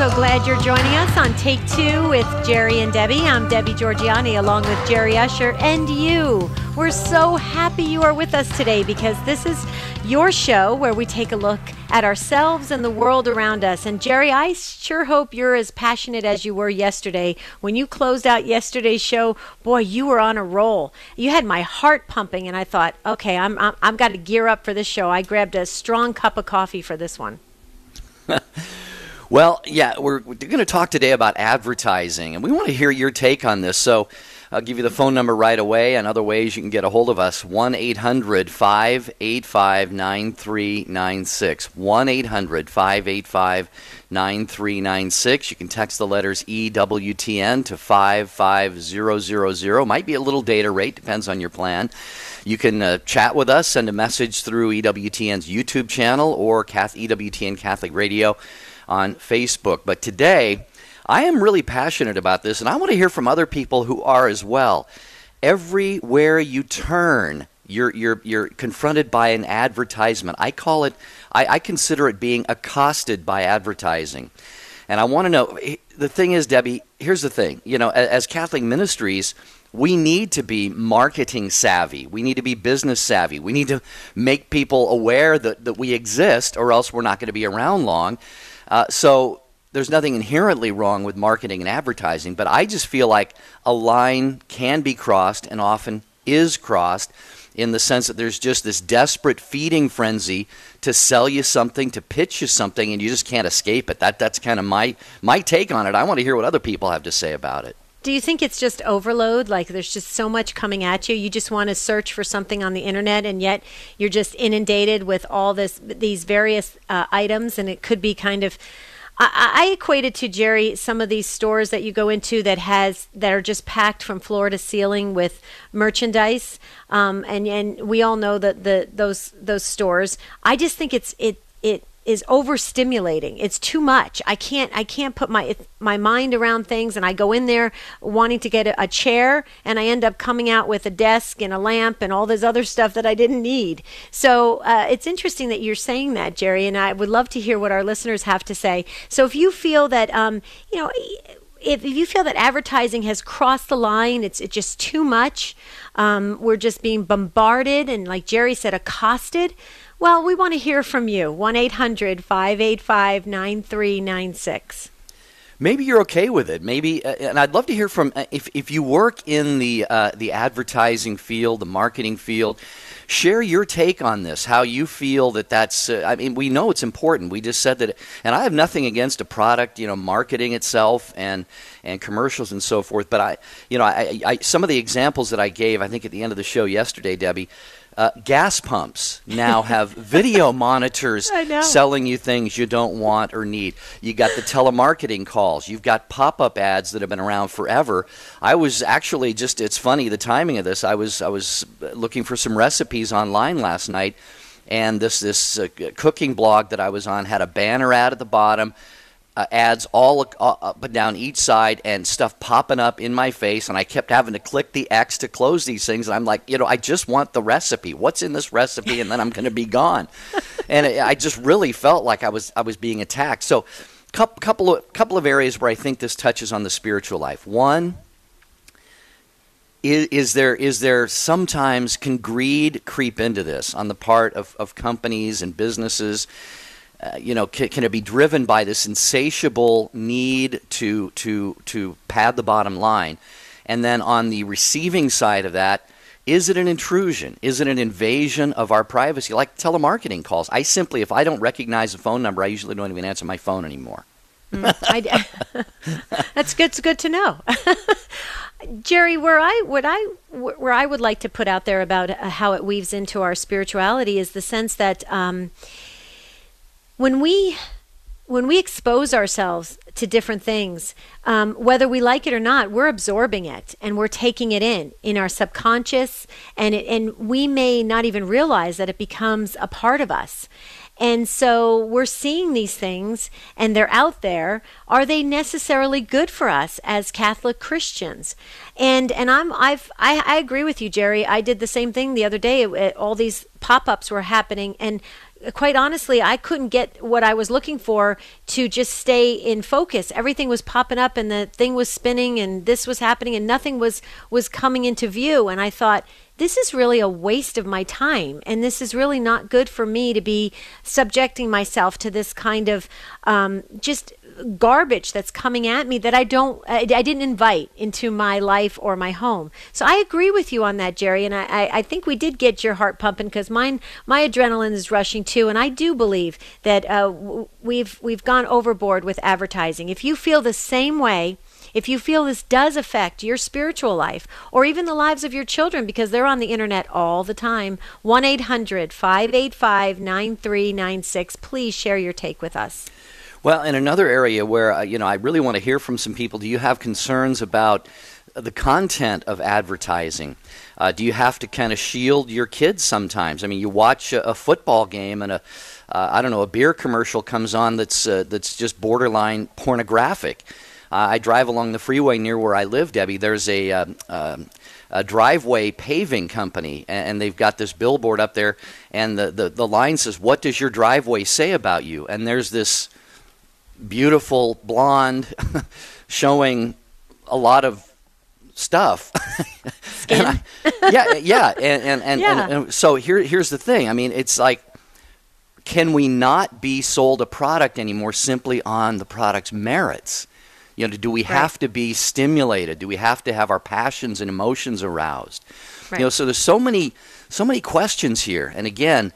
So glad you're joining us on Take Two with Jerry and Debbie. I'm Debbie Georgiani along with Jerry Usher and you. We're so happy you are with us today because this is your show where we take a look at ourselves and the world around us. And Jerry, I sure hope you're as passionate as you were yesterday. When you closed out yesterday's show, boy, you were on a roll. You had my heart pumping, and I thought, okay, I've got to gear up for this show. I grabbed a strong cup of coffee for this one. Well, yeah, we're going to talk today about advertising, and we want to hear your take on this. So I'll give you the phone number right away, and other ways you can get a hold of us, 1-800-585-9396, 1-800-585-9396. You can text the letters EWTN to 55000. Might be a little data rate, depends on your plan. You can chat with us, send a message through EWTN's YouTube channel or EWTN Catholic Radio on Facebook. But today, I am really passionate about this, and I want to hear from other people who are as well. Everywhere you turn, you're confronted by an advertisement. I consider it being accosted by advertising. And I want to know, the thing is, Debbie, here's the thing. You know, as Catholic ministries, we need to be marketing savvy. We need to be business savvy. We need to make people aware that we exist, or else we're not going to be around long. So there's nothing inherently wrong with marketing and advertising, but I just feel like a line can be crossed and often is crossed in the sense that there's just this desperate feeding frenzy to sell you something, to pitch you something, and you just can't escape it. That's kind of my take on it. I want to hear what other people have to say about it. Do you think it's just overload? Like there's just so much coming at you. You just want to search for something on the internet, and yet you're just inundated with all these various items, and it could be kind of. I equated to, Jerry, some of these stores that you go into that are just packed from floor to ceiling with merchandise, and we all know that those stores. I just think it is overstimulating. It's too much. I can't put my mind around things, and I go in there wanting to get a chair, and I end up coming out with a desk and a lamp and all this other stuff that I didn't need. So it's interesting that you're saying that, Jerry, and I would love to hear what our listeners have to say. So if you feel that if you feel that advertising has crossed the line, it's just too much, we're just being bombarded and, like Jerry said, accosted. Well, we want to hear from you. 1-800-585-9396. Maybe you're okay with it. Maybe, and I'd love to hear from if you work in the advertising field, the marketing field. Share your take on this. How you feel that's. I mean, we know it's important. We just said that, and I have nothing against a product, marketing itself and commercials and so forth. But I some of the examples that I gave, I think at the end of the show yesterday, Debbie. Gas pumps now have video monitors selling you things you don't want or need. You got the telemarketing calls. You've got pop-up ads that have been around forever. I was actually it's funny, the timing of this. I was looking for some recipes online last night, and this cooking blog that I was on had a banner ad at the bottom, ads all up and down each side, and stuff popping up in my face, and I kept having to click the X to close these things, and I'm like, I just want the recipe. What's in this recipe? And then I'm going to be gone. And I just really felt like I was being attacked. So couple of areas where I think this touches on the spiritual life. One, is there sometimes, can greed creep into this on the part of companies and businesses? Can it be driven by this insatiable need to pad the bottom line? And then on the receiving side of that, is it an intrusion? Is it an invasion of our privacy? Like telemarketing calls. If I don't recognize a phone number, I usually don't even answer my phone anymore. That's good. It's good to know. Jerry, where I would like to put out there about how it weaves into our spirituality is the sense that when we expose ourselves to different things, whether we like it or not, we're absorbing it and we're taking it in our subconscious, and we may not even realize that it becomes a part of us. And so we're seeing these things, and they're out there. Are they necessarily good for us as Catholic Christians? And I agree with you, Jerry. I did the same thing the other day. All these pop-ups were happening, and quite honestly, I couldn't get what I was looking for to just stay in focus. Everything was popping up and the thing was spinning and this was happening and nothing was coming into view. And I thought, this is really a waste of my time, and this is really not good for me to be subjecting myself to this kind of just garbage that's coming at me that I didn't invite into my life or my home. So I agree with you on that, Jerry, and I think we did get your heart pumping, because my adrenaline is rushing too, and I do believe that we've gone overboard with advertising. If you feel the same way, if you feel this does affect your spiritual life or even the lives of your children, because they're on the internet all the time, 1-800-585-9396. Please share your take with us. Well, in another area where, I really want to hear from some people, do you have concerns about the content of advertising? Do you have to kind of shield your kids sometimes? I mean, you watch a football game and a beer commercial comes on that's just borderline pornographic. I drive along the freeway near where I live, Debbie. There's a driveway paving company, and they've got this billboard up there, and the line says, "What does your driveway say about you?" And there's this beautiful blonde showing a lot of stuff. Skin? And so here's the thing. I mean, it's like, can we not be sold a product anymore simply on the product's merits? Do we have to be stimulated? Do we have to have our passions and emotions aroused? Right. So there's so many questions here. And again,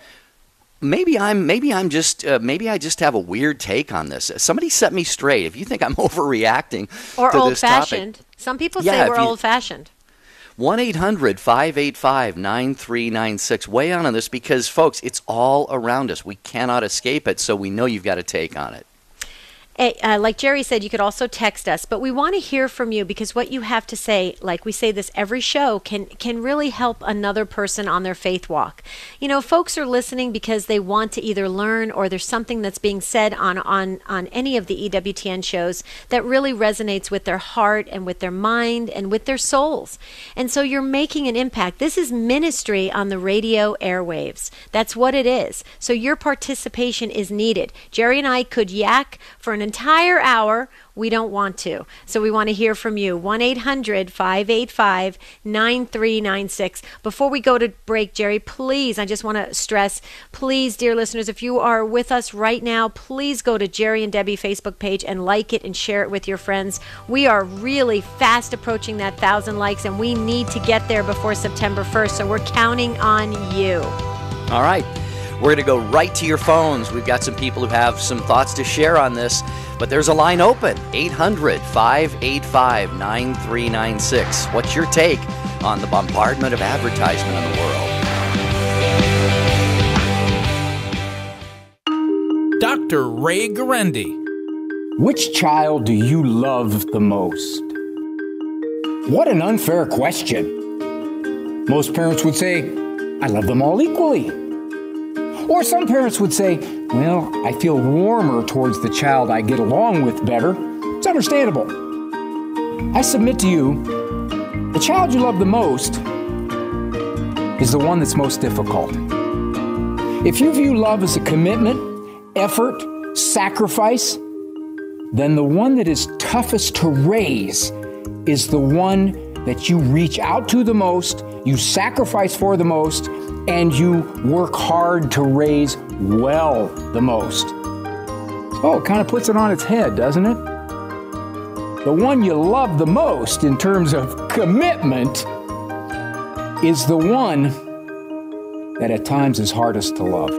maybe I just have a weird take on this. Somebody set me straight. If you think I'm overreacting or to old-fashioned. this topic, some people say we're old-fashioned. 1-800-585-9396. Weigh on this, because, folks, it's all around us. We cannot escape it, so we know you've got a take on it. Like Jerry said, you could also text us, but we want to hear from you, because what you have to say, like we say this every show, can really help another person on their faith walk. Folks are listening because they want to either learn, or there's something that's being said on any of the EWTN shows that really resonates with their heart and with their mind and with their souls. And so you're making an impact. This is ministry on the radio airwaves. That's what it is. So your participation is needed. Jerry and I could yak for an entire hour. We don't want to. So we want to hear from you. 1-800-585-9396. Before we go to break, Jerry, please, I just want to stress, please, dear listeners, if you are with us right now, please go to Jerry and Debbie Facebook page and like it and share it with your friends. We are really fast approaching that 1,000 likes, and we need to get there before September 1st. So we're counting on you. All right. We're going to go right to your phones. We've got some people who have some thoughts to share on this, but there's a line open, 800-585-9396. What's your take on the bombardment of advertisement in the world? Dr. Ray Guarendi. Which child do you love the most? What an unfair question. Most parents would say, I love them all equally. Or some parents would say, well, I feel warmer towards the child I get along with better. It's understandable. I submit to you, the child you love the most is the one that's most difficult. If you view love as a commitment, effort, sacrifice, then the one that is toughest to raise is the one that you reach out to the most, you sacrifice for the most, and you work hard to raise well the most. Oh, it kind of puts it on its head, doesn't it? The one you love the most in terms of commitment is the one that at times is hardest to love.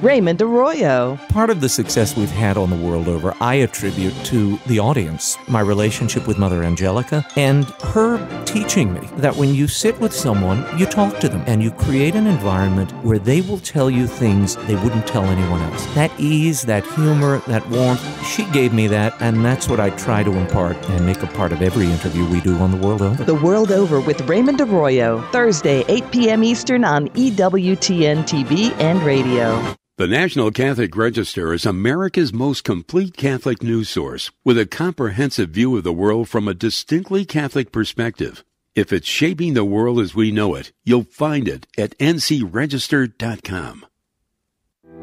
Raymond Arroyo. Part of the success we've had on the world over, I attribute to the audience, my relationship with Mother Angelica, and her teaching me that when you sit with someone, you talk to them, and you create an environment where they will tell you things they wouldn't tell anyone else. That ease, that humor, that warmth, she gave me that, and that's what I try to impart and make a part of every interview we do on The World Over. The World Over with Raymond Arroyo, Thursday, 8 p.m. Eastern on EWTN TV and radio. The National Catholic Register is America's most complete Catholic news source with a comprehensive view of the world from a distinctly Catholic perspective. If it's shaping the world as we know it, you'll find it at ncregister.com.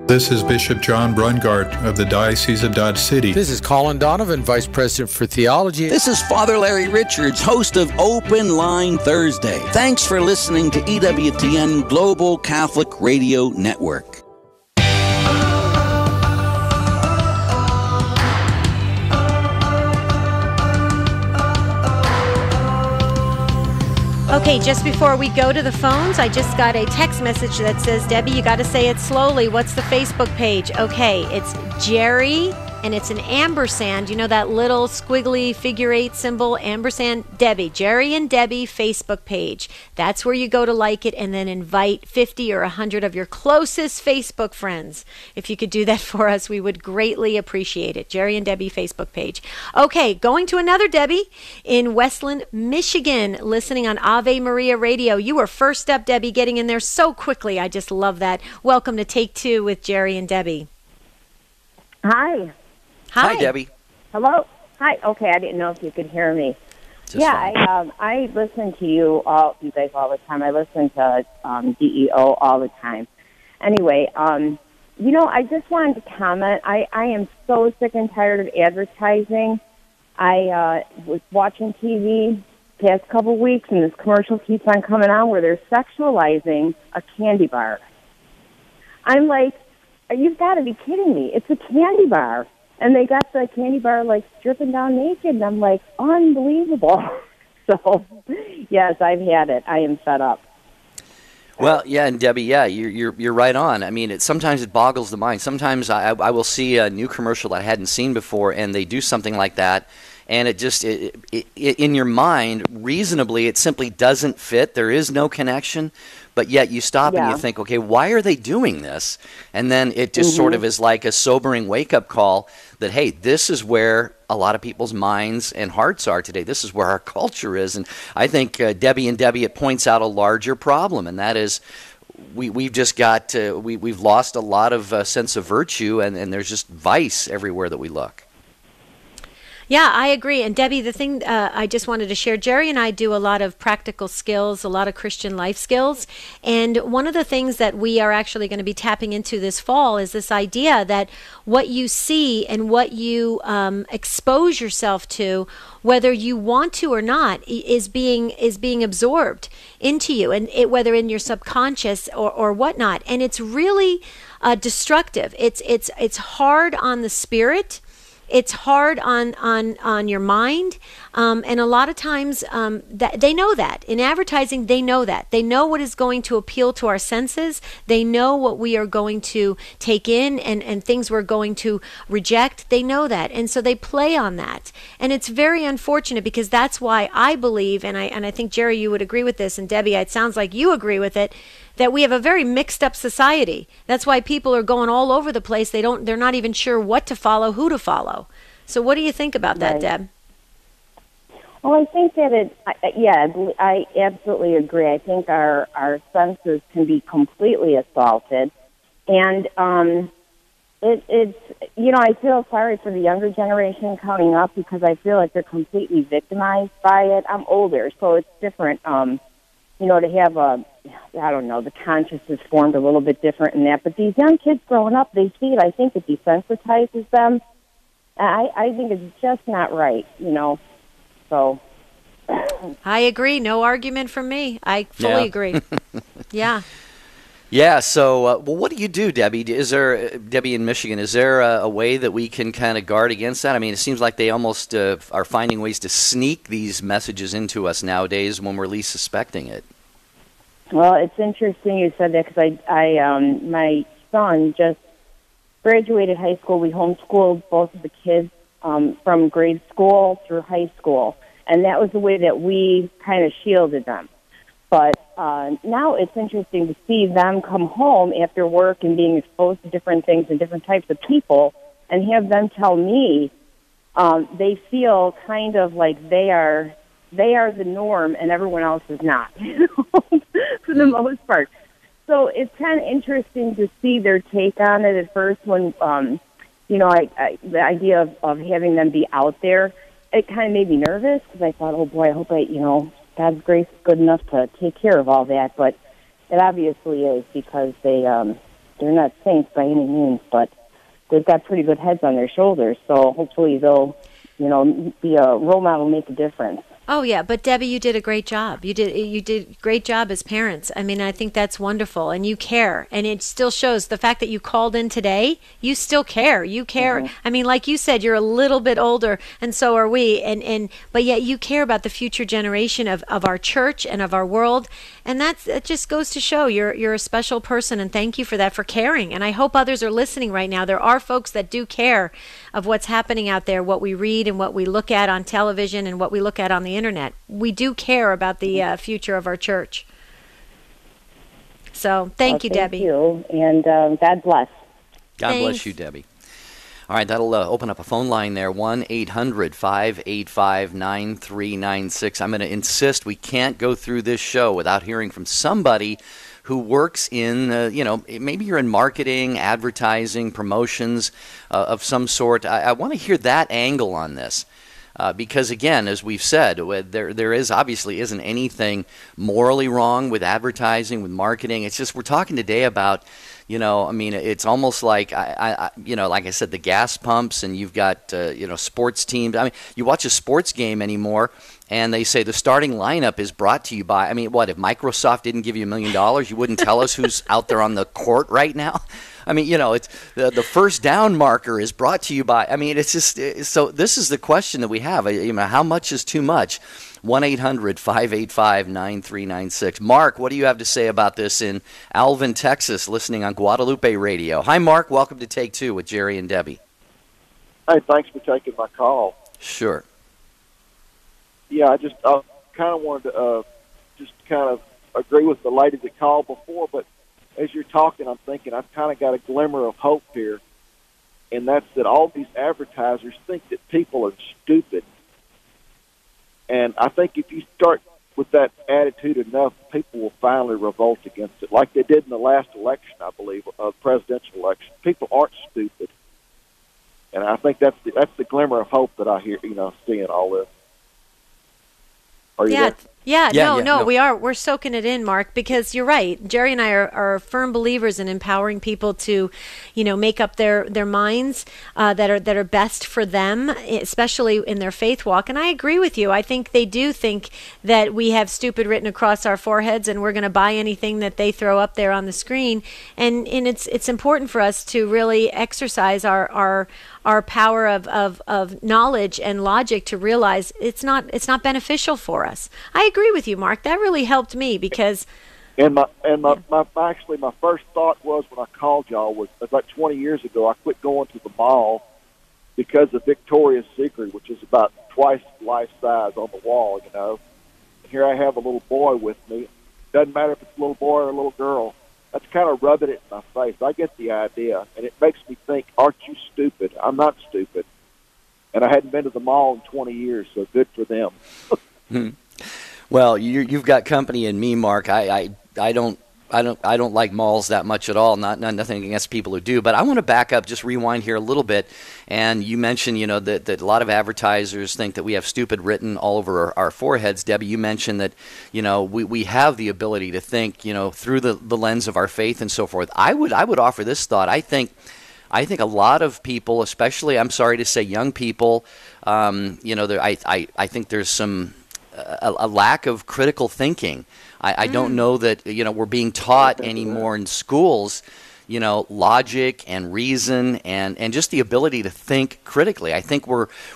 This is Bishop John Brungart of the Diocese of Dodge City. This is Colin Donovan, Vice President for Theology. This is Father Larry Richards, host of Open Line Thursday. Thanks for listening to EWTN Global Catholic Radio Network. Okay, just before we go to the phones, I just got a text message that says, Debbie, you got to say it slowly. What's the Facebook page? Okay, it's Jerry, and it's an ampersand. You know that little squiggly figure 8 symbol, ampersand? Debbie, Jerry and Debbie Facebook page. That's where you go to like it and then invite 50 or 100 of your closest Facebook friends. If you could do that for us, we would greatly appreciate it. Jerry and Debbie Facebook page. Okay, going to another Debbie in Westland, Michigan, listening on Ave Maria Radio. You were first up, Debbie, getting in there so quickly. I just love that. Welcome to Take Two with Jerry and Debbie. Hi. Hi, Debbie. Hello. Hi. Okay, I didn't know if you could hear me. I listen to you guys all the time. I listen to DEO all the time. Anyway, I just wanted to comment. I am so sick and tired of advertising. I was watching TV past couple weeks, and this commercial keeps on coming on where they're sexualizing a candy bar. I'm like, you've got to be kidding me. It's a candy bar. And they got the candy bar, like, stripping down naked, and I'm like, unbelievable. So, yes, I've had it. I am fed up. Well, yeah, and Debbie, yeah, you're right on. I mean, sometimes it boggles the mind. Sometimes I will see a new commercial that I hadn't seen before, and they do something like that, and it just, in your mind, reasonably, it simply doesn't fit. There is no connection. But yet you stop and you think, okay, why are they doing this? And then it just sort of is like a sobering wake-up call that, hey, this is where a lot of people's minds and hearts are today. This is where our culture is. And I think, Debbie, it points out a larger problem, and that is we've just got we've lost a lot of sense of virtue, and there's just vice everywhere that we look. Yeah, I agree. And Debbie, the thing I just wanted to share, Jerry and I do a lot of practical skills, a lot of Christian life skills. And one of the things that we are actually going to be tapping into this fall is this idea that what you see and what you expose yourself to, whether you want to or not, is being absorbed into you, and whether in your subconscious or whatnot. And it's really destructive. It's hard on the spirit. It's hard on your mind, and a lot of times that they know that. In advertising, they know that. They know what is going to appeal to our senses. They know what we are going to take in and things we're going to reject. They know that, and so they play on that. And it's very unfortunate, because that's why I believe, and I think, Jerry, you would agree with this, and Debbie, it sounds like you agree with it, that we have a very mixed up society. That's why people are going all over the place. They're not even sure what to follow, who to follow. So what do you think about that, Deb? Well, I think that I absolutely agree. I think our senses can be completely assaulted. And it's I feel sorry for the younger generation coming up, because I feel like they're completely victimized by it. I'm older, so it's different, to have the conscience is formed a little bit different in that. But these young kids growing up, they see it. I think it desensitizes them. I think it's just not right, so. I agree. No argument from me. I fully agree. Yeah. Yeah, so what do you do, Debbie? Debbie in Michigan, is there a way that we can kind of guard against that? I mean, it seems like they almost are finding ways to sneak these messages into us nowadays when we're least suspecting it. Well, it's interesting you said that, because my son just graduated high school. We homeschooled both of the kids from grade school through high school, and that was the way that we kind of shielded them. But now it's interesting to see them come home after work and being exposed to different things and different types of people, and have them tell me they feel kind of like they are the norm and everyone else is not, for the most part. So it's kind of interesting to see their take on it at first when, the idea of having them be out there, it kind of made me nervous, because I thought, oh boy, I hope God's grace is good enough to take care of all that. But it obviously is, because they they're not saints by any means, but they've got pretty good heads on their shoulders. So hopefully they'll, be a role model, make a difference. Oh yeah, but Debbie, you did a great job. You did a great job as parents. I mean, I think that's wonderful, and you care, and it still shows. The fact that you called in today, you still care. You care. Mm-hmm. I mean, like you said, you're a little bit older, and so are we, and but yet you care about the future generation of our church and of our world, and it just goes to show you're a special person, and thank you for that, for caring. And I hope others are listening right now. There are folks that do care of what's happening out there, what we read and what we look at on television and what we look at on the internet. We do care about the future of our church. So thank you, Debbie. Thank you, and God bless. God bless you, Debbie. All right, that'll open up a phone line there, 1-800-585-9396. I'm going to insist we can't go through this show without hearing from somebody who works in, maybe you're in marketing, advertising, promotions of some sort. I want to hear that angle on this. Because again, as we've said, there obviously isn't anything morally wrong with advertising, with marketing. It's just we're talking today about, it's almost like like I said, the gas pumps, and you've got sports teams. I mean, you watch a sports game anymore, and they say the starting lineup is brought to you by. I mean, what if Microsoft didn't give you $1 million, you wouldn't tell us who's out there on the court right now? I mean, it's the first down marker is brought to you by. I mean, it's just so. This is the question that we have. How much is too much? 1-800-585-9396. Mark, what do you have to say about this in Alvin, Texas, listening on Guadalupe Radio? Hi, Mark. Welcome to Take Two with Jerry and Debbie. Hey, thanks for taking my call. Sure. Yeah, I kind of wanted to just kind of agree with the lady that called before, but as you're talking, I'm thinking I've kind of got a glimmer of hope here, and that's that all these advertisers think that people are stupid. And I think if you start with that attitude enough, people will finally revolt against it, like they did in the last election, I believe, presidential election. People aren't stupid. And I think that's the glimmer of hope that I hear, seeing all this. Are you there? No, we're soaking it in, Mark, because you're right. Jerry and I are firm believers in empowering people to, make up their minds that are best for them, especially in their faith walk. And I agree with you. I think they do think that we have stupid written across our foreheads, and we're going to buy anything that they throw up there on the screen. And it's important for us to really exercise our power of knowledge and logic to realize it's not beneficial for us. I agree with you, Mark. That really helped me because. And my first thought was when I called y'all was about 20 years ago. I quit going to the mall because of Victoria's Secret, which is about twice life size on the wall. And here I have a little boy with me. Doesn't matter if it's a little boy or a little girl. That's kind of rubbing it in my face. I get the idea, and it makes me think, aren't you stupid? I'm not stupid. And I hadn't been to the mall in 20 years, so good for them. Well, you've got company in me, Mark. I don't like malls that much at all. Nothing against people who do, but I want to back up, just rewind here a little bit. And you mentioned, that a lot of advertisers think that we have stupid written all over our foreheads. Debbie, you mentioned that, we have the ability to think, through the lens of our faith and so forth. I would offer this thought. I think a lot of people, especially, I'm sorry to say, young people, I think there's a lack of critical thinking. I don't know that we're being taught anymore in schools, logic and reason and just the ability to think critically. I think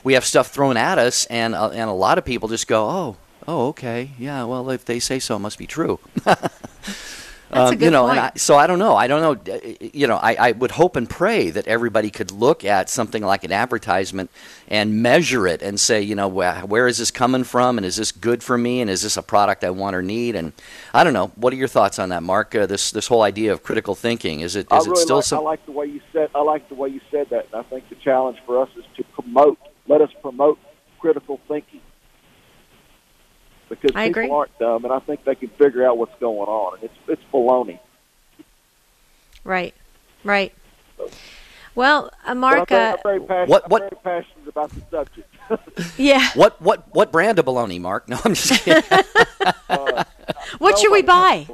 we have stuff thrown at us, and a lot of people just go, oh, okay, yeah, well, if they say so, it must be true. That's a good point. So I don't know. I would hope and pray that everybody could look at something like an advertisement and measure it and say, where is this coming from, and is this good for me, and is this a product I want or need? And I don't know. What are your thoughts on that, Mark? This whole idea of critical thinking, is it still something? I like the way you said. I like the way you said that, and I think the challenge for us is to let us promote critical thinking. Because people aren't dumb, and I think they can figure out what's going on. And it's baloney. Right. Well, Mark, I'm very passionate about the subject. Yeah. What brand of baloney, Mark? No, I'm just kidding. What should we buy?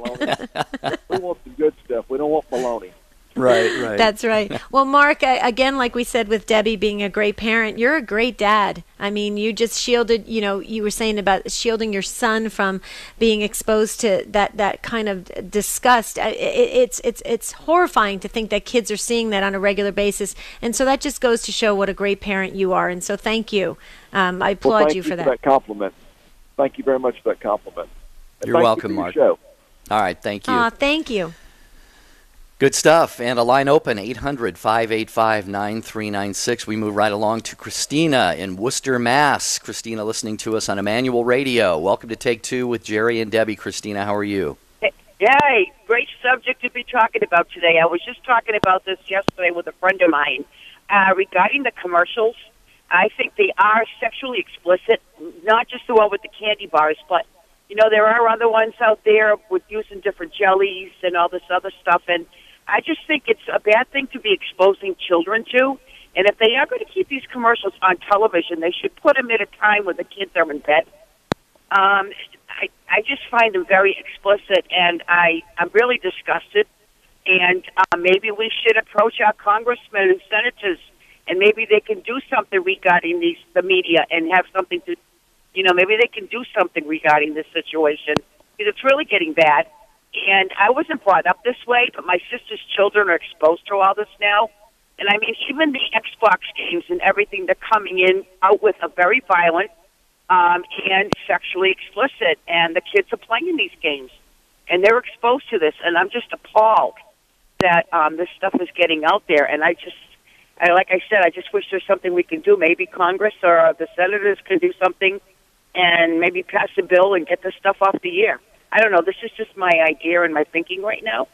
We want the good stuff. We don't want baloney. Right. That's right. Well, Mark, again, like we said with Debbie being a great parent, you're a great dad. I mean, you just shielded, you were saying about shielding your son from being exposed to that kind of disgust. It's horrifying to think that kids are seeing that on a regular basis. And so that just goes to show what a great parent you are. And so thank you. I applaud you for that. Thank you for that compliment. Thank you very much for that compliment. And You're welcome, Mark. Show. All right, thank you. Thank you. Good stuff. And a line open, 800-585-9396. We move right along to Christina in Worcester, Mass. Christina listening to us on Emmanuel Radio. Welcome to Take Two with Jerry and Debbie. Christina, how are you? Hey, great subject to be talking about today. I was just talking about this yesterday with a friend of mine regarding the commercials. I think they are sexually explicit, not just the one with the candy bars, but, there are other ones out there with using different jellies and all this other stuff, and I just think it's a bad thing to be exposing children to. And if they are going to keep these commercials on television, they should put them at a time when the kids are in bed. I just find them very explicit, and I'm really disgusted. And maybe we should approach our congressmen and senators, and maybe they can do something regarding the media and have something to, maybe they can do something regarding this situation, because it's really getting bad. And I wasn't brought up this way, but my sister's children are exposed to all this now. And I mean, even the Xbox games and everything, they're coming in out with a very violent and sexually explicit. And the kids are playing these games, and they're exposed to this. And I'm just appalled that this stuff is getting out there. And like I said, I just wish there's something we can do. Maybe Congress or the senators can do something and maybe pass a bill and get this stuff off the air. I don't know. This is just my idea and my thinking right now.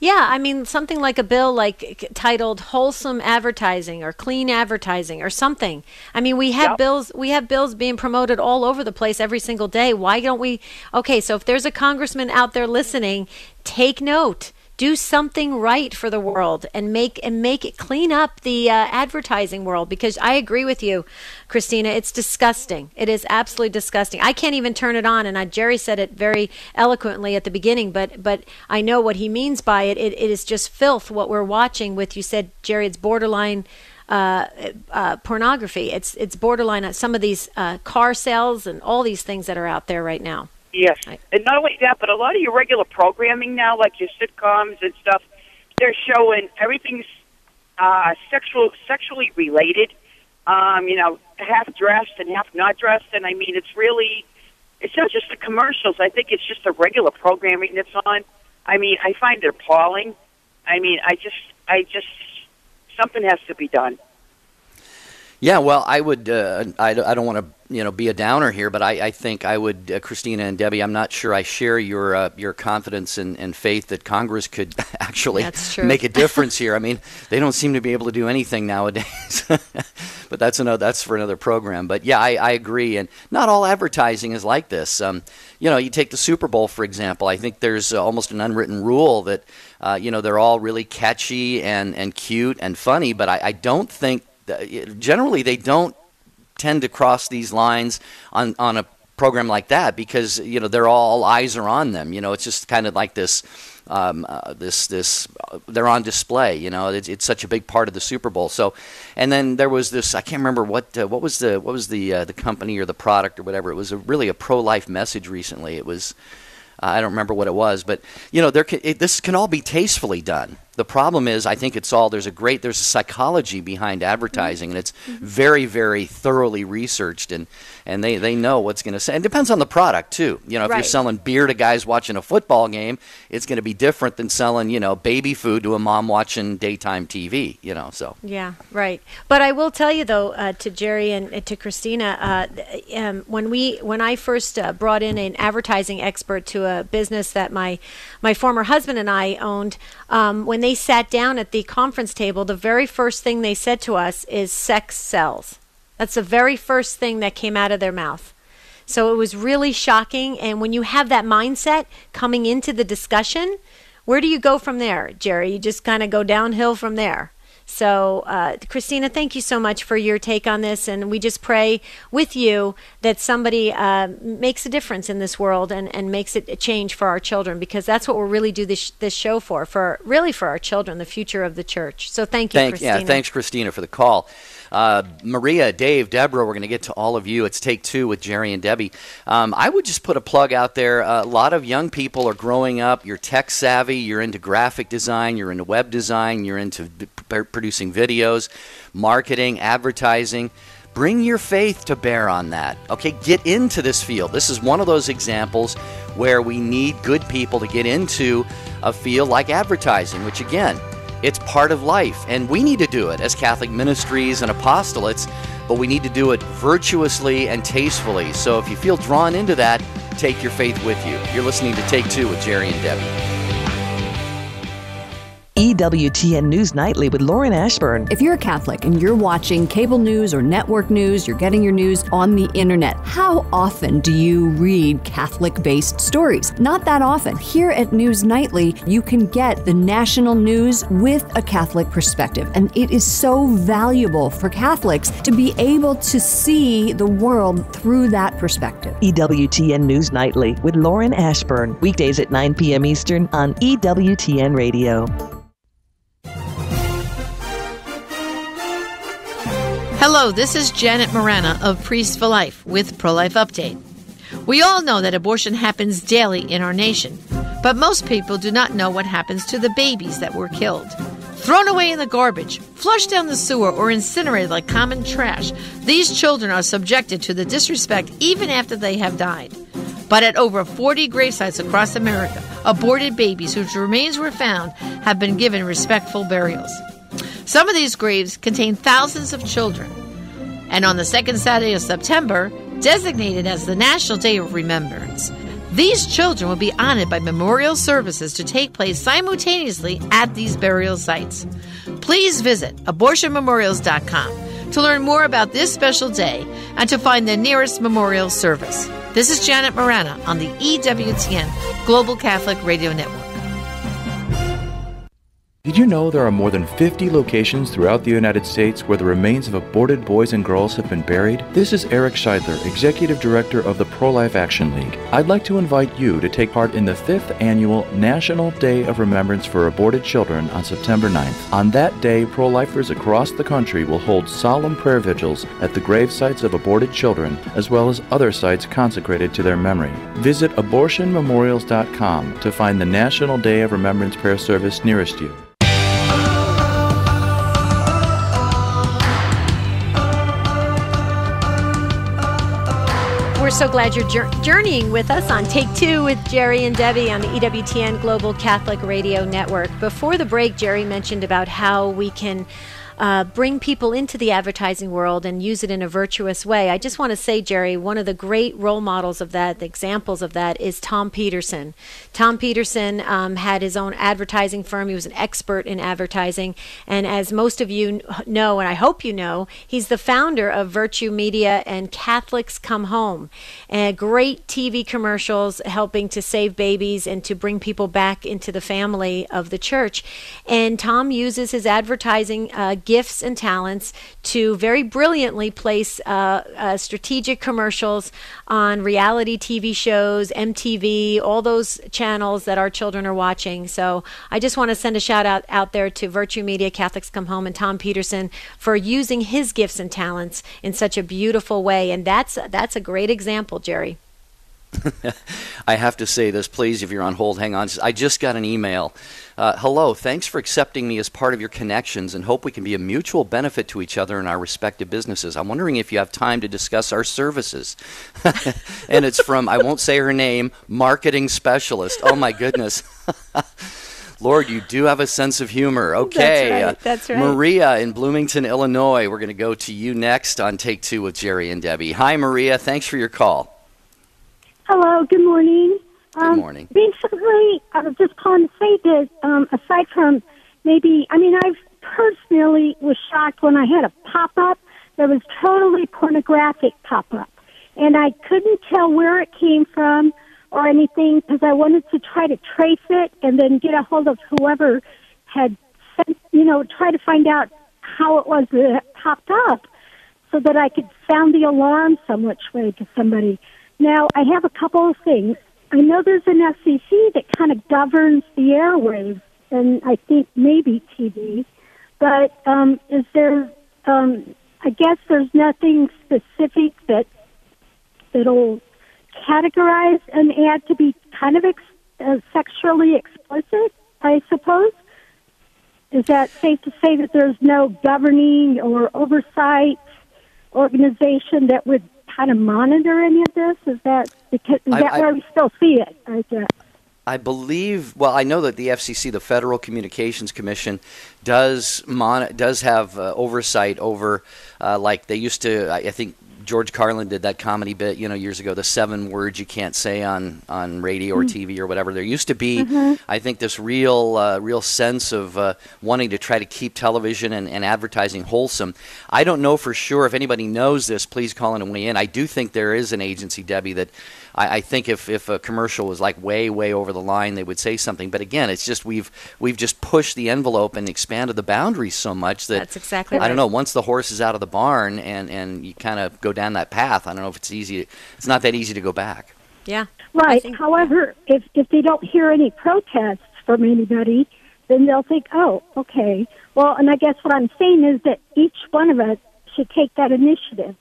Yeah, I mean, something like a bill titled "Wholesome Advertising" or "Clean Advertising" or something. I mean, we have bills. We have bills being promoted all over the place every single day. Why don't we? Okay, so if there's a congressman out there listening, take note. Do something right for the world and make it clean up the advertising world, because I agree with you, Christina. It's disgusting. It is absolutely disgusting. I can't even turn it on, and Jerry said it very eloquently at the beginning, but I know what he means by it. It is just filth what we're watching with. You said, Jerry, it's borderline pornography. It's borderline on some of these car sales and all these things that are out there right now. Yes, and not only that, but a lot of your regular programming now, like your sitcoms and stuff, they're showing everything's sexually related, half dressed and half not dressed. And I mean, it's not just the commercials. I think it's just the regular programming that's on. I mean, I find it appalling. I mean, I just something has to be done. Yeah, well, I would. I don't want to, be a downer here, but I think I would, Christina and Debbie. I'm not sure I share your confidence and faith that Congress could actually make a difference here. I mean, they don't seem to be able to do anything nowadays. But that's for another program. But yeah, I agree. And not all advertising is like this. You take the Super Bowl, for example. I think there's almost an unwritten rule that they're all really catchy and cute and funny. But I don't think. Generally, they don't tend to cross these lines on a program like that, because they're all eyes are on them. It's just kind of like this. They're on display. It's such a big part of the Super Bowl. So, and then there was this. I can't remember what was the company or the product or whatever. It was really a pro-life message recently. It was. I don't remember what it was, but this can all be tastefully done. The problem is, I think there's a psychology behind advertising, and it's very, very thoroughly researched, and they know what's going to say. And it depends on the product too. If you're selling beer to guys watching a football game, it's going to be different than selling baby food to a mom watching daytime TV. So yeah, right. But I will tell you though, to Jerry and to Christina, when I first brought in an advertising expert to a business that my former husband and I owned, when they sat down at the conference table, the very first thing they said to us is sex sells. That's the very first thing that came out of their mouth. So it was really shocking. And when you have that mindset coming into the discussion, where do you go from there, Jerry? You just kind of go downhill from there. So, Christina, thank you so much for your take on this, and we just pray with you that somebody makes a difference in this world and makes it a change for our children, because that's what we'll really do this show for our children, the future of the church. So thank you, Christina. Yeah, thanks, Christina, for the call. Maria, Dave, Deborah, we're going to get to all of you. It's Take Two with Jerry and Debbie. I would just put a plug out there. A lot of young people are growing up. You're tech savvy. You're into graphic design. You're into web design. You're into producing videos, marketing, advertising. Bring your faith to bear on that. Okay, get into this field. This is one of those examples where we need good people to get into a field like advertising, which, again, it's part of life, and we need to do it as Catholic ministries and apostolates, but we need to do it virtuously and tastefully. So if you feel drawn into that, take your faith with you. You're listening to Take Two with Jerry and Debbie. EWTN News Nightly with Lauren Ashburn. If you're a Catholic and you're watching cable news or network news, you're getting your news on the internet, how often do you read Catholic-based stories? Not that often. Here at News Nightly, you can get the national news with a Catholic perspective, and it is so valuable for Catholics to be able to see the world through that perspective. EWTN News Nightly with Lauren Ashburn. Weekdays at 9 p.m. Eastern on EWTN Radio. Hello, this is Janet Morana of Priests for Life with Pro-Life Update. We all know that abortion happens daily in our nation, but most people do not know what happens to the babies that were killed. Thrown away in the garbage, flushed down the sewer, or incinerated like common trash, these children are subjected to the disrespect even after they have died. But at over 40 gravesites across America, aborted babies whose remains were found have been given respectful burials. Some of these graves contain thousands of children. And on the second Saturday of September, designated as the National Day of Remembrance, these children will be honored by memorial services to take place simultaneously at these burial sites. Please visit abortionmemorials.com to learn more about this special day and to find the nearest memorial service. This is Janet Morana on the EWTN Global Catholic Radio Network. Did you know there are more than 50 locations throughout the United States where the remains of aborted boys and girls have been buried? This is Eric Scheidler, Executive Director of the Pro-Life Action League. I'd like to invite you to take part in the 5th Annual National Day of Remembrance for Aborted Children on September 9th. On that day, pro-lifers across the country will hold solemn prayer vigils at the grave sites of aborted children, as well as other sites consecrated to their memory. Visit abortionmemorials.com to find the National Day of Remembrance prayer service nearest you. We're so glad you're journeying with us on Take Two with Jerry and Debbie on the EWTN Global Catholic Radio Network. Before the break, Jerry mentioned about how we can bring people into the advertising world and use it in a virtuous way. I just want to say, Jerry, one of the great role models of that, the examples of that, is Tom Peterson. Tom Peterson had his own advertising firm. He was an expert in advertising. And as most of you know, and I hope you know, he's the founder of Virtue Media and Catholics Come Home. And great TV commercials helping to save babies and to bring people back into the family of the church. And Tom uses his advertising gifts and talents to very brilliantly place strategic commercials on reality TV shows, MTV, all those channels that our children are watching. So I just want to send a shout out there to Virtue Media, Catholics Come Home, and Tom Peterson for using his gifts and talents in such a beautiful way. And that's a great example, Jerry. I have to say this, please, if you're on hold, hang on. I just got an email. Hello, thanks for accepting me as part of your connections and hope we can be a mutual benefit to each other in our respective businesses. I'm wondering if you have time to discuss our services. And it's from, I won't say her name, marketing specialist. Oh, my goodness. Lord, you do have a sense of humor. Okay. That's right. Maria in Bloomington, Illinois. We're going to go to you next on Take Two with Jerry and Debbie. Hi, Maria. Thanks for your call. Hello, good morning. Good morning. Basically, I was just calling to say that aside from I personally was shocked when I had a pop-up that was totally pornographic pop-up. And I couldn't tell where it came from or anything because I wanted to try to trace it and then get a hold of whoever had sent, try to find out how it was that it popped up so that I could sound the alarm some which way to somebody. Now, I have a couple of things. I know there's an FCC that kind of governs the airwaves, and I think maybe TV, but is there, I guess there's nothing specific that'll categorize an ad to be kind of sexually explicit, I suppose? Is that safe to say that there's no governing or oversight organization that would kind of monitor any of this? Is that where we still see it, I guess? I believe, well, I know that the FCC, the Federal Communications Commission, does have oversight over, like they used to, I think George Carlin did that comedy bit, years ago, the 7 words you can't say on radio or TV or whatever. There used to be, I think, this real sense of wanting to try to keep television and advertising wholesome. I don't know for sure. If anybody knows this, please call in and weigh in. I do think there is an agency, Debbie, that I think if a commercial was like way over the line, they would say something. But again, it's just we've just pushed the envelope and expanded the boundaries so much that's exactly right. I don't know. Once the horse is out of the barn and you kind of go down that path, I don't know if it's easy. It's not that easy to go back. Yeah. Right. However, if they don't hear any protests from anybody, then they'll think, oh, okay. Well, and I guess what I'm saying is that each one of us should take that initiative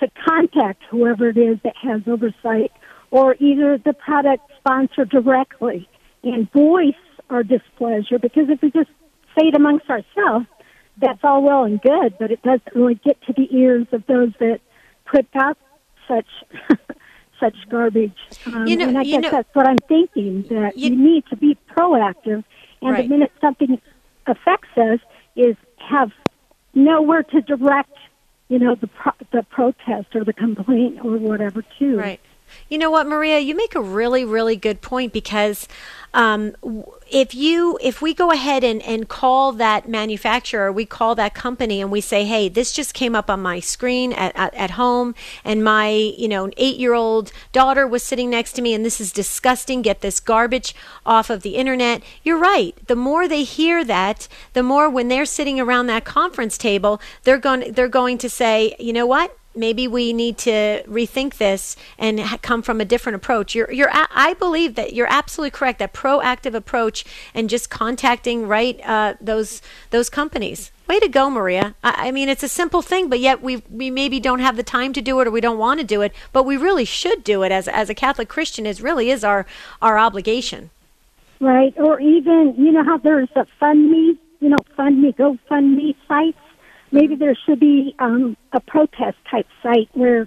to contact whoever it is that has oversight, or either the product sponsor directly and voice our displeasure, because if we just say it amongst ourselves, that's all well and good, but it doesn't really get to the ears of those that put out such garbage. And I guess that's what I'm thinking, that you need to be proactive, and the minute something affects us is know where to direct, the protest or the complaint or whatever to. Right. You know what, Maria? You make a really, really good point, because if we go ahead and call that manufacturer, we call that company and we say, hey, this just came up on my screen at home, and my 8-year-old daughter was sitting next to me, and this is disgusting. Get this garbage off of the internet. You're right. The more they hear that, the more when they're sitting around that conference table, they're going to say, you know what? Maybe we need to rethink this and come from a different approach. I believe that you're absolutely correct. That proactive approach and just contacting those companies. Way to go, Maria. I mean, it's a simple thing, but yet we maybe don't have the time to do it, or we don't want to do it, but we really should do it as a Catholic Christian. It really is our obligation. Right, or even how there's a GoFundMe sites. Maybe there should be a protest type site where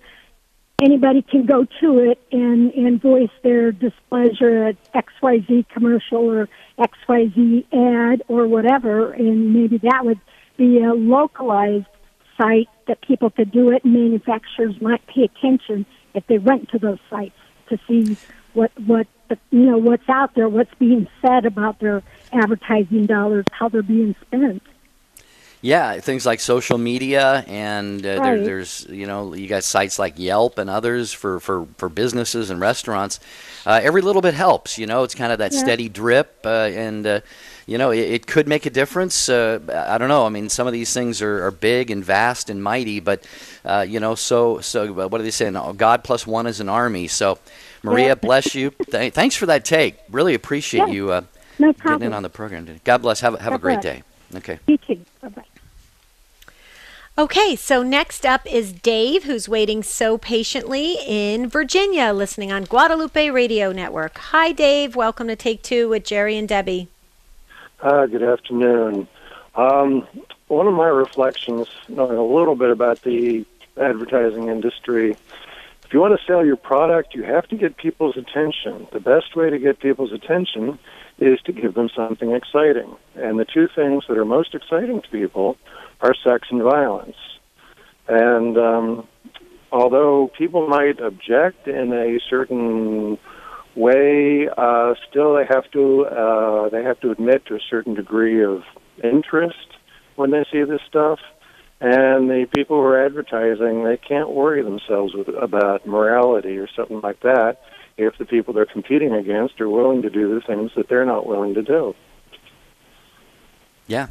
anybody can go to it and voice their displeasure at XYZ commercial or XYZ ad or whatever, and maybe that would be a localized site that people could do it, and manufacturers might pay attention if they went to those sites to see what's out there, what's being said about their advertising dollars, how they're being spent. Yeah, things like social media, and there's you got sites like Yelp and others for businesses and restaurants. Every little bit helps. It's kind of that steady drip, and it could make a difference. I don't know. I mean, some of these things are big and vast and mighty, but so what are they saying? God plus one is an army. So, Maria, bless you. Thanks for that take. Really appreciate you getting in on the program today. God bless. Have a great day. Okay. You too. Bye-bye. Okay, so next up is Dave, who's waiting so patiently in Virginia, listening on Guadalupe Radio Network. Hi, Dave. Welcome to Take Two with Jerry and Debbie. Good afternoon. One of my reflections, knowing a little bit about the advertising industry, if you want to sell your product, you have to get people's attention. The best way to get people's attention is to give them something exciting. And the two things that are most exciting to people are sex and violence. And although people might object in a certain way, still they have to admit to a certain degree of interest when they see this stuff. And the people who are advertising, they can't worry themselves about morality or something like that if the people they're competing against are willing to do the things that they're not willing to do. Yeah.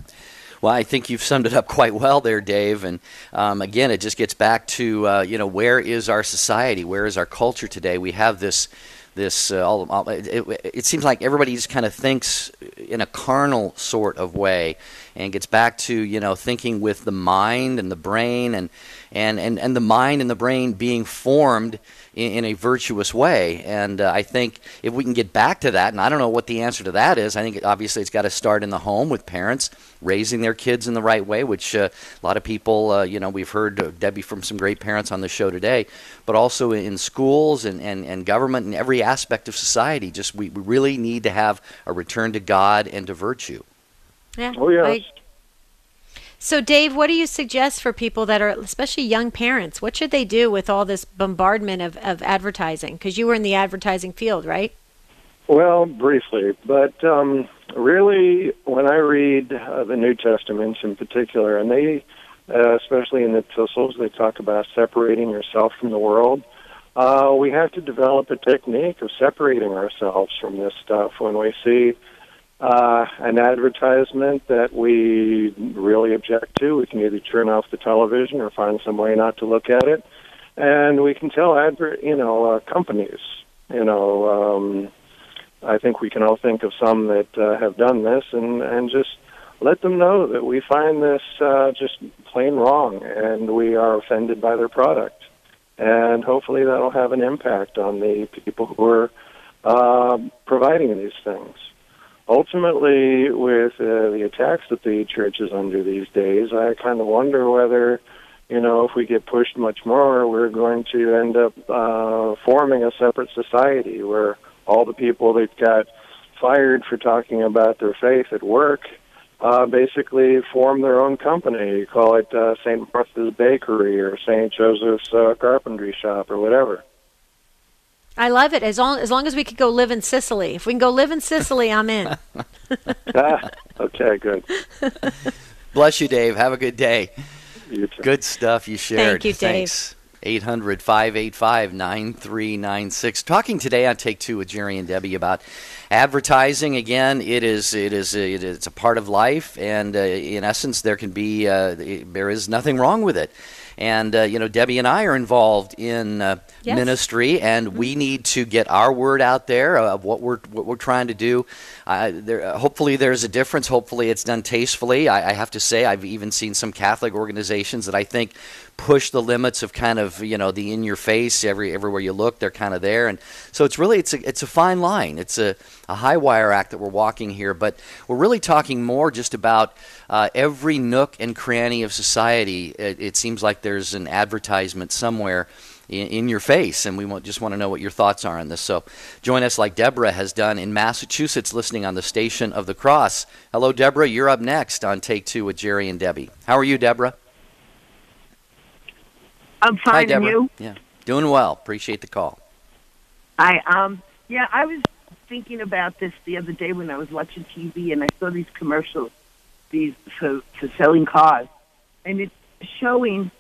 Well, I think you've summed it up quite well there, Dave. And again, it just gets back to where is our society? Where is our culture today? We have this. It seems like everybody just kind of thinks in a carnal sort of way, and gets back to thinking with the mind and the brain, and the mind and the brain being formed in a virtuous way. And I think if we can get back to that, and I don't know what the answer to that is, I think obviously it's got to start in the home with parents raising their kids in the right way, which a lot of people, we've heard Debbie from some great parents on the show today, but also in schools and government and every aspect of society. Just we really need to have a return to God and to virtue. Yeah. Oh, yes. So, Dave, what do you suggest for people that are, especially young parents? What should they do with all this bombardment of advertising? Because you were in the advertising field, right? Well, briefly, but really, when I read the New Testament in particular, and they, especially in the epistles, they talk about separating yourself from the world. We have to develop a technique of separating ourselves from this stuff. When we see an advertisement that we really object to, we can either turn off the television or find some way not to look at it. And we can tell companies, I think we can all think of some that have done this, and just let them know that we find this just plain wrong, and we are offended by their product. And hopefully that'll have an impact on the people who are providing these things. Ultimately, with the attacks that the church is under these days, I kind of wonder whether, if we get pushed much more, we're going to end up forming a separate society where all the people that got fired for talking about their faith at work basically form their own company. Call it St. Martha's Bakery or St. Joseph's Carpentry Shop or whatever. I love it. As long as we could go live in Sicily. If we can go live in Sicily, I'm in. Okay, good. Bless you, Dave. Have a good day. You too. Good stuff you shared. Thank you, Dave. Thanks. 800-585-9396. Talking today on Take Two with Jerry and Debbie about advertising. Again, it's a part of life, and in essence, there is nothing wrong with it. And Debbie and I are involved in ministry, and we need to get our word out there of what we're trying to do. Hopefully, there's a difference. Hopefully, it's done tastefully. I have to say, I've even seen some Catholic organizations that I think push the limits of kind of the in your face. Everywhere you look, they're kind of there, and so it's a fine line. It's a high wire act that we're walking here, but we're really talking more just about every nook and cranny of society. It seems like there's an advertisement somewhere in your face, and we just want to know what your thoughts are on this. So join us like Deborah has done in Massachusetts, listening on the Station of the Cross. Hello, Deborah. You're up next on Take Two with Jerry and Debbie. How are you, Deborah? I'm fine. Hi, Deborah. And you? Yeah, doing well. Appreciate the call. I was thinking about this the other day when I was watching TV, and I saw these commercials, for selling cars, and it's showing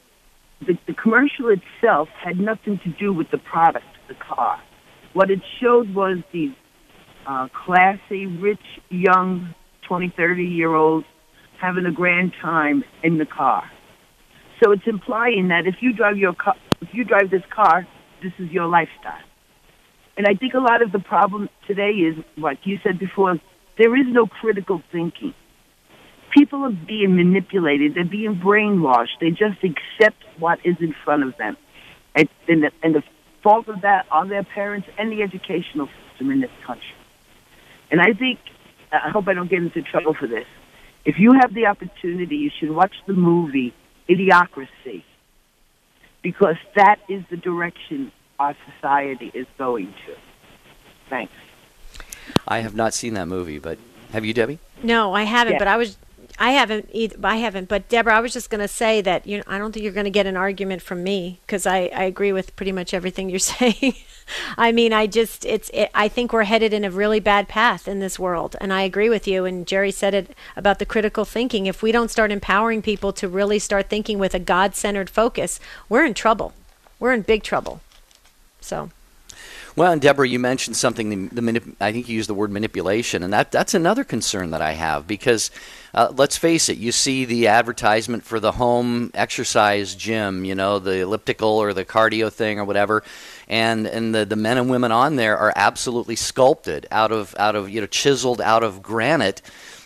the commercial itself had nothing to do with the product, the car. What it showed was these classy, rich, young, 20, 30-year-olds having a grand time in the car. So it's implying that if you drive this car, this is your lifestyle. And I think a lot of the problem today is, like you said before, there is no critical thinking. People are being manipulated. They're being brainwashed. They just accept what is in front of them. And the fault of that are their parents and the educational system in this country. And I hope I don't get into trouble for this. If you have the opportunity, you should watch the movie Idiocracy, because that is the direction our society is going to. Thanks. I have not seen that movie, but have you, Debbie? No, I haven't. Yeah. But I haven't. But Deborah, I was just going to say that I don't think you're going to get an argument from me, because I agree with pretty much everything you're saying. I mean, I think we're headed in a really bad path in this world, and I agree with you. And Jerry said it about the critical thinking. If we don't start empowering people to really start thinking with a God-centered focus, we're in trouble. We're in big trouble. So. Well, and Deborah, you mentioned something, I think you used the word manipulation, and that's another concern that I have because, let's face it, you see the advertisement for the home exercise gym, the elliptical or the cardio thing or whatever, and the men and women on there are absolutely sculpted out of chiseled out of granite,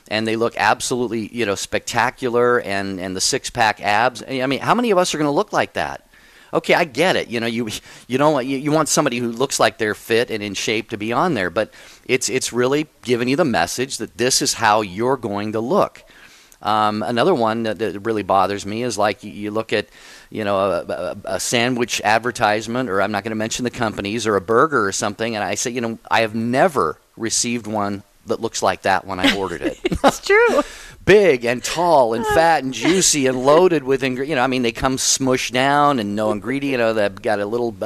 and they look absolutely spectacular, and the six-pack abs. I mean, how many of us are going to look like that? Okay, I get it. You want somebody who looks like they're fit and in shape to be on there, but it's really giving you the message that this is how you're going to look. Another one that really bothers me is like you look at a sandwich advertisement, or I'm not going to mention the companies, or a burger or something, and I say I have never received one that looks like that when I ordered it. It's true. Big and tall and fat and juicy and loaded with they come smushed down and no ingredient. They've got a little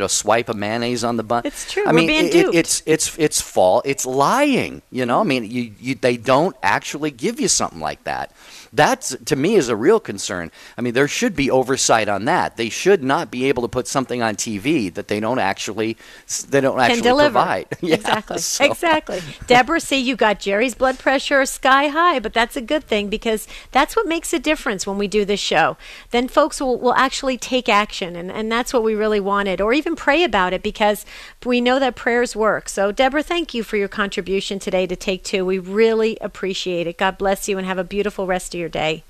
swipe of mayonnaise on the bun. It's true. We're being duped. It's lying. They don't actually give you something like that. That, to me, is a real concern. I mean, there should be oversight on that. They should not be able to put something on TV that they don't actually provide. Yeah, exactly. Deborah, see, you got Jerry's blood pressure sky high, but that's a good thing because that's what makes a difference when we do this show. Then folks will actually take action, and that's what we really wanted, or even pray about it because we know that prayers work. So, Deborah, thank you for your contribution today to Take Two. We really appreciate it. God bless you and have a beautiful rest of your day.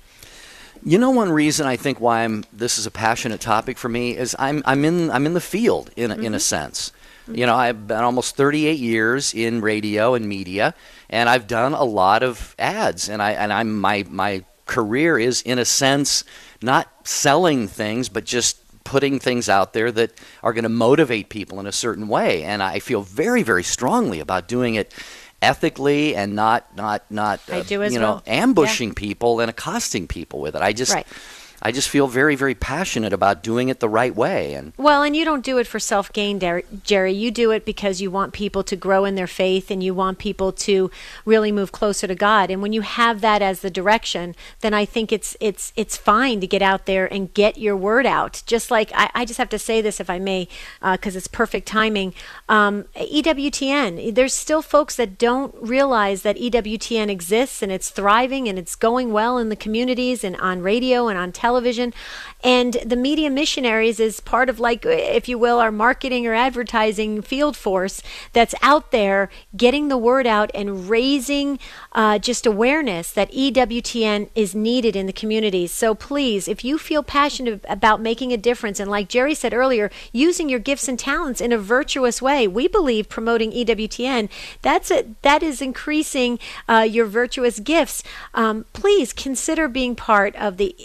One reason I think why this is a passionate topic for me is I'm in the field in a sense. I've been almost 38 years in radio and media, and I've done a lot of ads, and my career is in a sense not selling things, but just putting things out there that are going to motivate people in a certain way, and I feel very, very strongly about doing it ethically and not ambushing people and accosting people with it. I just feel very, very passionate about doing it the right way. And you don't do it for self-gain, Jerry. You do it because you want people to grow in their faith and you want people to really move closer to God. And when you have that as the direction, then I think it's fine to get out there and get your word out. Just like, I just have to say this if I may, because it's perfect timing. EWTN, there's still folks that don't realize that EWTN exists and it's thriving and it's going well in the communities and on radio and on television. And the Media Missionaries is part of, like, if you will, our marketing or advertising field force that's out there getting the word out and raising just awareness that EWTN is needed in the communities. So please, if you feel passionate about making a difference, and like Jerry said earlier, using your gifts and talents in a virtuous way, we believe promoting EWTN, that is increasing your virtuous gifts. Please consider being part of the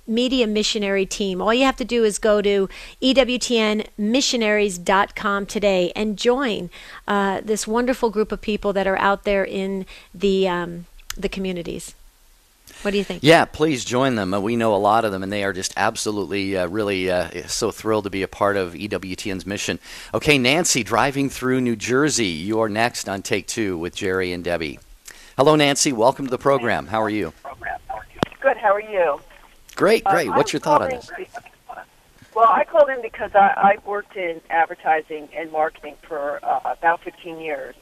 Media Missionary team. All you have to do is go to EWTNmissionaries.com today and join this wonderful group of people that are out there in the communities. What do you think? Yeah, please join them. We know a lot of them, and they are just absolutely, really so thrilled to be a part of EWTN's mission. Okay, Nancy, driving through New Jersey. You are next on Take Two with Jerry and Debbie. Hello, Nancy. Welcome to the program. How are you? Good. How are you? Great. What's your thought on this? Well, I called in because I've worked in advertising and marketing for about 15 years.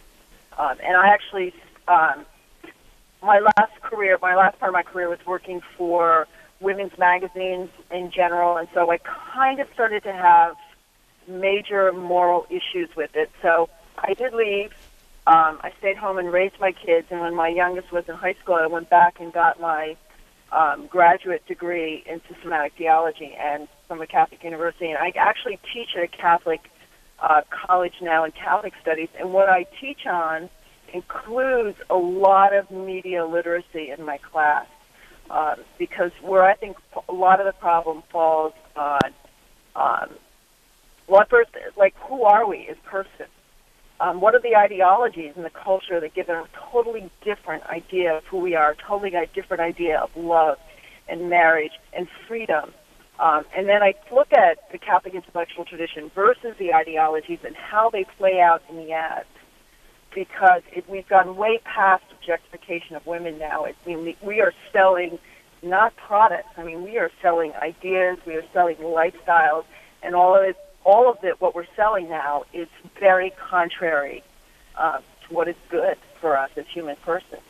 And I actually, my last part of my career was working for women's magazines in general, and so I kind of started to have major moral issues with it. So I did leave. I stayed home and raised my kids, and when my youngest was in high school, I went back and got my graduate degree in systematic theology and from a Catholic university. And I actually teach at a Catholic college now in Catholic studies, and what I teach on includes a lot of media literacy in my class, because where I think a lot of the problem falls on, well, first, like, who are we as persons? What are the ideologies in the culture that give a totally different idea of who we are, totally a different idea of love and marriage and freedom? And then I look at the Catholic intellectual tradition versus the ideologies and how they play out in the ads, because we've gone way past objectification of women now. We are selling not products. I mean, we are selling ideas. We are selling lifestyles, and all of it all of it, what we're selling now, is very contrary to what is good for us as human persons.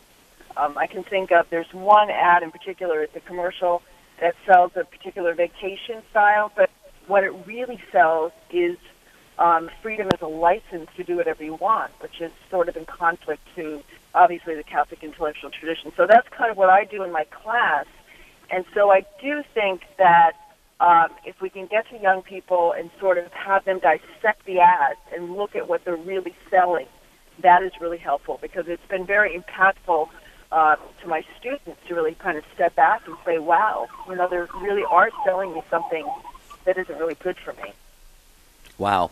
I can think of, there's one ad in particular, it's a commercial that sells a particular vacation style, but what it really sells is freedom as a license to do whatever you want, which is sort of in conflict to, obviously, the Catholic intellectual tradition. So that's kind of what I do in my class. And so I do think that if we can get to young people and sort of have them dissect the ads and look at what they're really selling, that is really helpful, because it's been very impactful to my students to really kind of step back and say, wow, you know, they really are selling me something that isn't really good for me. Wow.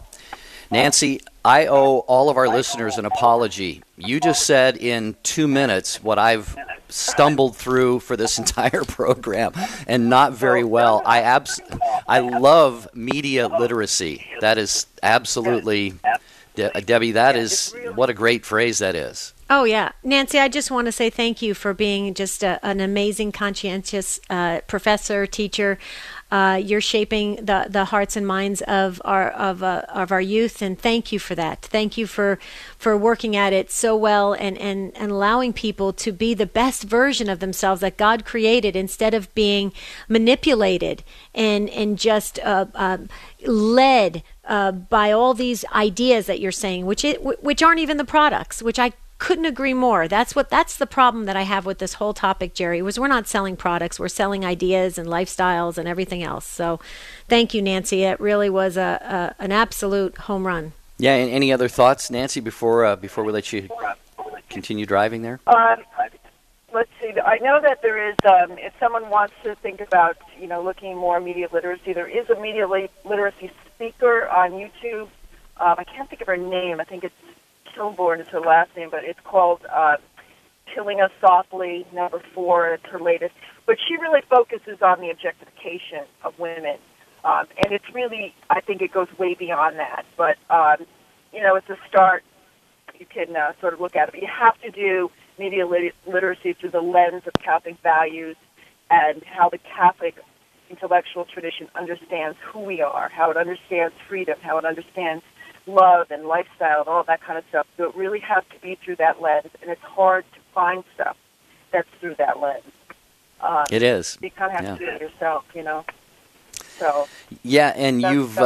Nancy, I owe all of our listeners an apology. You just said in 2 minutes what I've stumbled through for this entire program, and not very well. I love media literacy. That is absolutely, Debbie, that is, what a great phrase that is. Oh, yeah. Nancy, I just want to say thank you for being just an amazing, conscientious professor, teacher. You're shaping the hearts and minds of our youth, and thank you for that. Thank you for working at it so well and allowing people to be the best version of themselves that God created, instead of being manipulated and just led by all these ideas that you're saying, which aren't even the products, which I couldn't agree more. That's the problem that I have with this whole topic, Jerry, was we're not selling products, we're selling ideas and lifestyles and everything else. So thank you, Nancy. It really was an absolute home run. Yeah, and any other thoughts, Nancy, before we let you continue driving there? Let's see. I know that there is, if someone wants to think about, looking more media literacy, there is a media literacy speaker on YouTube. I can't think of her name. I think it's Kilborn is her last name, but it's called Killing Us Softly, #4. It's her latest. But she really focuses on the objectification of women. And it's really, I think it goes way beyond that. But, it's a start. You can sort of look at it. But you have to do media literacy through the lens of Catholic values and how the Catholic intellectual tradition understands who we are, how it understands freedom, how it understands love and lifestyle and all that kind of stuff. So it really has to be through that lens, and it's hard to find stuff that's through that lens. It is. You kind of have to do it yourself, So yeah, and you've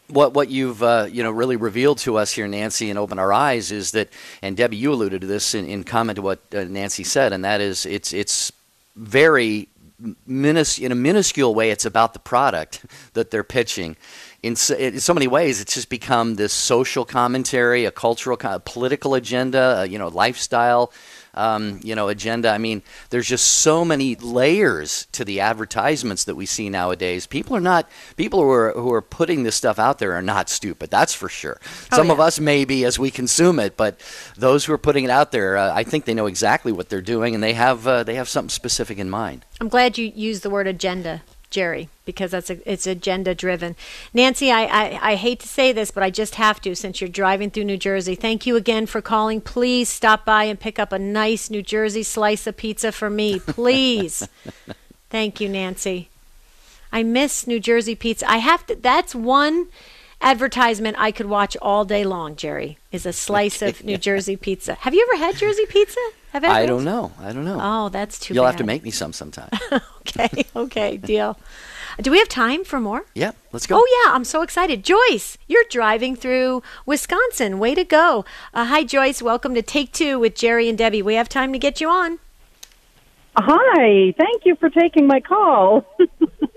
what you've really revealed to us here, Nancy, and opened our eyes is that, and Debbie, you alluded to this in comment to what Nancy said, and that is it's very in a minuscule way, it's about the product that they're pitching. In so many ways, it's just become this social commentary, a cultural, political agenda, lifestyle, agenda. I mean, there's just so many layers to the advertisements that we see nowadays. People who are putting this stuff out there are not stupid. That's for sure. Some of us may be as we consume it, but those who are putting it out there, I think they know exactly what they're doing, and they have something specific in mind. I'm glad you used the word agenda, Jerry, because it's agenda driven. Nancy, I hate to say this, but I just have to, since you're driving through New Jersey. Thank you again for calling. Please stop by and pick up a nice New Jersey slice of pizza for me, please. Thank you, Nancy. I miss New Jersey pizza. That's one advertisement I could watch all day long, Jerry, is a slice of New Jersey pizza. Have you ever had Jersey pizza? I don't know. Oh, that's too bad. You'll have to make me some sometime. Okay, deal. Do we have time for more? Yeah, let's go. Oh, yeah, I'm so excited. Joyce, you're driving through Wisconsin. Way to go. Hi, Joyce. Welcome to Take Two with Jerry and Debbie. We have time to get you on. Hi. Thank you for taking my call.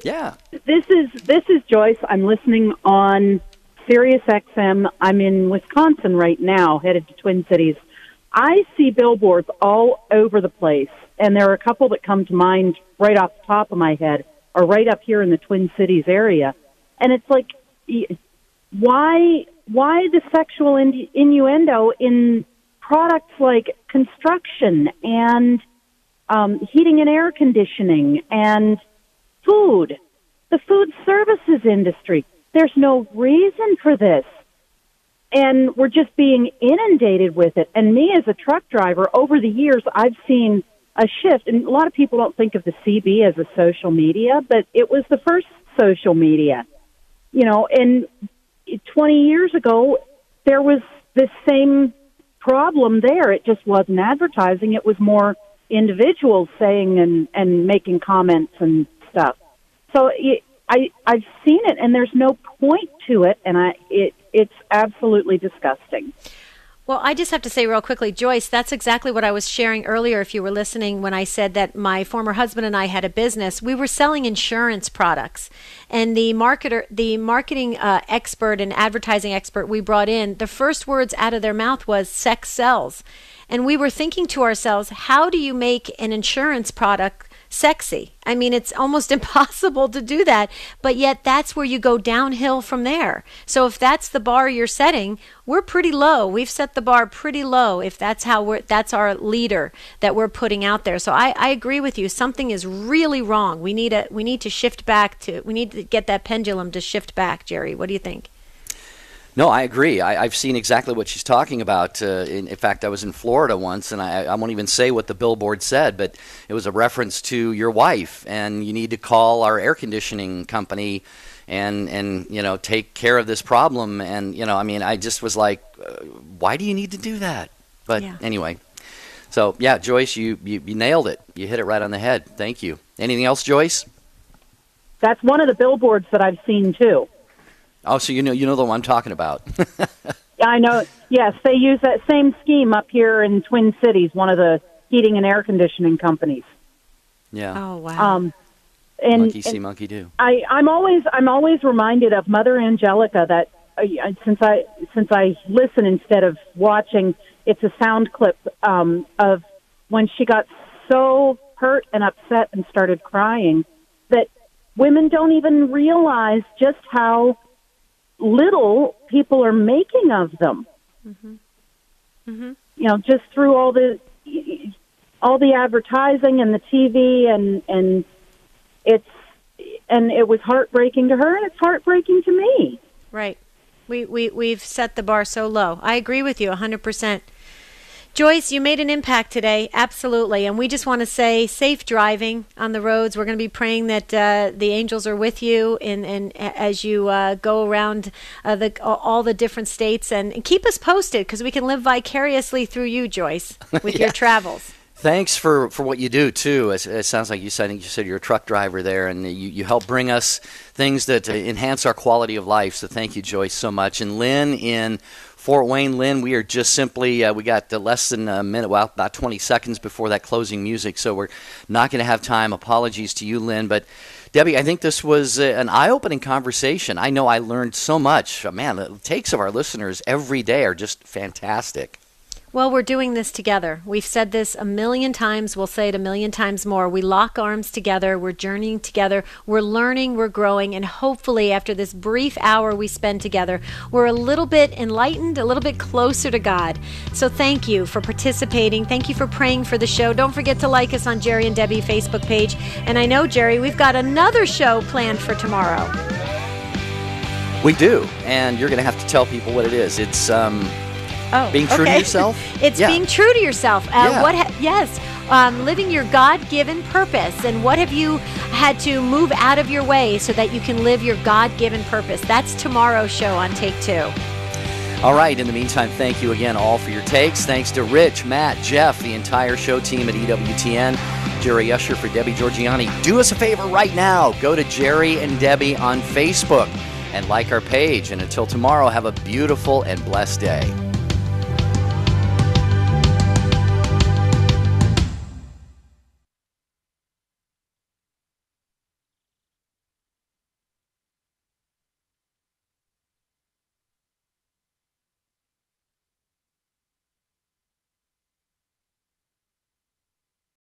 Yeah. This is Joyce. I'm listening on Sirius XM. I'm in Wisconsin right now, headed to Twin Cities. I see billboards all over the place, and there are a couple that come to mind right off the top of my head, or right up here in the Twin Cities area. And it's like, why the sexual innuendo in products like construction and heating and air conditioning and food, the food services industry? There's no reason for this. And we're just being inundated with it. And me as a truck driver, over the years, I've seen a shift. And a lot of people don't think of the CB as a social media, but it was the first social media. And 20 years ago, there was this same problem there. It just wasn't advertising. It was more individuals saying and making comments and stuff. So I've seen it, and there's no point to it, and it's absolutely disgusting. Well, I just have to say real quickly, Joyce, that's exactly what I was sharing earlier, if you were listening, when I said that my former husband and I had a business. We were selling insurance products, and the marketing expert and advertising expert we brought in, the first words out of their mouth was sex sells. And we were thinking to ourselves, how do you make an insurance product sexy? I mean, it's almost impossible to do that, but yet that's where you go downhill from there. So if that's the bar you're setting, we're pretty low. We've set the bar pretty low if that's that's our leader that we're putting out there. So I agree with you. Something is really wrong. We need to shift back we need to get that pendulum to shift back. Jerry, what do you think? No, I agree. I've seen exactly what she's talking about. In fact, I was in Florida once, and I won't even say what the billboard said, but it was a reference to your wife, and you need to call our air conditioning company and take care of this problem. And, I just was like, why do you need to do that? But anyway, so, yeah, Joyce, you nailed it. You hit it right on the head. Thank you. Anything else, Joyce? That's one of the billboards that I've seen, too. Oh, so you know the one I'm talking about. Yeah, I know. Yes, they use that same scheme up here in Twin Cities, one of the heating and air conditioning companies. Yeah. Oh, wow. And monkey see, monkey do. I'm always reminded of Mother Angelica that since I listen instead of watching, it's a sound clip of when she got so hurt and upset and started crying that women don't even realize just how little people are making of them. Mm-hmm. Mm-hmm. Just through all the advertising and the TV, and it was heartbreaking to her, and it's heartbreaking to me. Right. We've set the bar so low. I agree with you 100%. Joyce, you made an impact today, absolutely, and we just want to say safe driving on the roads. We're going to be praying that the angels are with you and as you go around all the different states, and keep us posted because we can live vicariously through you, Joyce, with your travels. Thanks for what you do, too. It sounds like I think you said you're a truck driver there, and you help bring us things that enhance our quality of life, so thank you, Joyce, so much. And Lynn in Fort Wayne, Lynn, we are just simply, we got less than a minute, well, about 20 seconds before that closing music, so we're not going to have time. Apologies to you, Lynn. But, Debbie, I think this was an eye-opening conversation. I know I learned so much. Man, the takes of our listeners every day are just fantastic. Well, we're doing this together. We've said this a million times. We'll say it a million times more. We lock arms together. We're journeying together. We're learning. We're growing. And hopefully after this brief hour we spend together, we're a little bit enlightened, a little bit closer to God. So thank you for participating. Thank you for praying for the show. Don't forget to like us on Jerry and Debbie Facebook page. And I know, Jerry, we've got another show planned for tomorrow. We do. And you're going to have to tell people what it is. It's being true to yourself? It's being true to yourself. Living your God-given purpose. And what have you had to move out of your way so that you can live your God-given purpose? That's tomorrow's show on Take Two. All right. In the meantime, thank you again all for your takes. Thanks to Rich, Matt, Jeff, the entire show team at EWTN, Jerry Usher for Debbie Georgiani. Do us a favor right now. Go to Jerry and Debbie on Facebook and like our page. And until tomorrow, have a beautiful and blessed day.